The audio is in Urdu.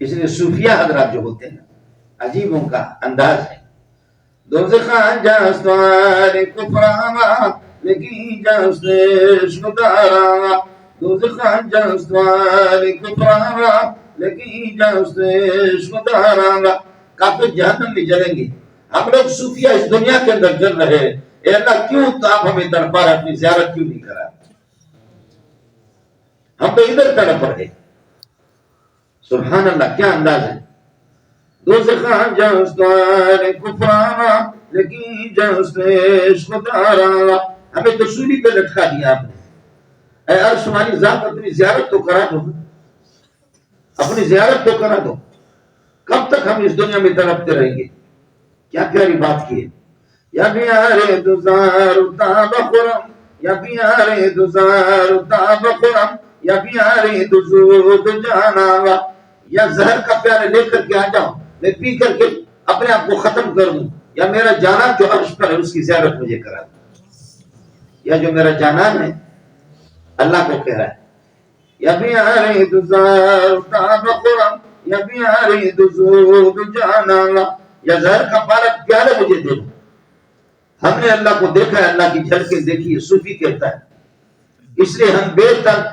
اس لیے صوفیہ حضرات جو ہوتے ہیں عجیب ان کا انداز ہے. دوزخان جاستوار کفراما لگی جاستش مدارا دوزخان جاستوار کفراما لگی جاستش مدارا. کافر جہنم میں جلیں گے. ہم لوگ صوفیہ اس دنیا کے اندر جل رہے ہیں. اے اللہ کیوں تو آپ ہمیں تڑپا رہے, اپنی زیارت کیوں نہیں کرا؟ ہم تو ادھر تڑپ رہے. سبحان اللہ, کیا انداز ہے. دوزخان جاستوار کفرانا لگی جاستش مدارا. ہمیں تو سولی پہ لٹکا دیا آپ نے. اے عرش والی ذات, اپنی زیارت تو کرا دو, اپنی زیارت تو کرا دو. کب تک ہم اس دنیا میں تڑپتے رہیں گے؟ کیا پیاری بات کی ہے. یا بیارے دوزار تاب خورم, یا بیارے دوزار تاب خورم, یا بیارے دوزود جانا. یا زہر کا پیالہ لے کر کے آ جاؤ, میں پی کر کے اپنے آپ کو ختم کر دوں, یا میرا جانان جو عرش پر ہے اس کی زیارت مجھے کرا دوں. یا جو میرا جانان ہے اللہ کو کہہ رہا ہے یا بیارے دوزار تاب خورم, یا بیارے دوزود جانا. یا زہر کا پیالہ مجھے دے دو. ہم نے اللہ کو دیکھا ہے, اللہ کی جھلکیں دیکھی ہے, صوفی کہتا ہے. اس لیے ہم بے تک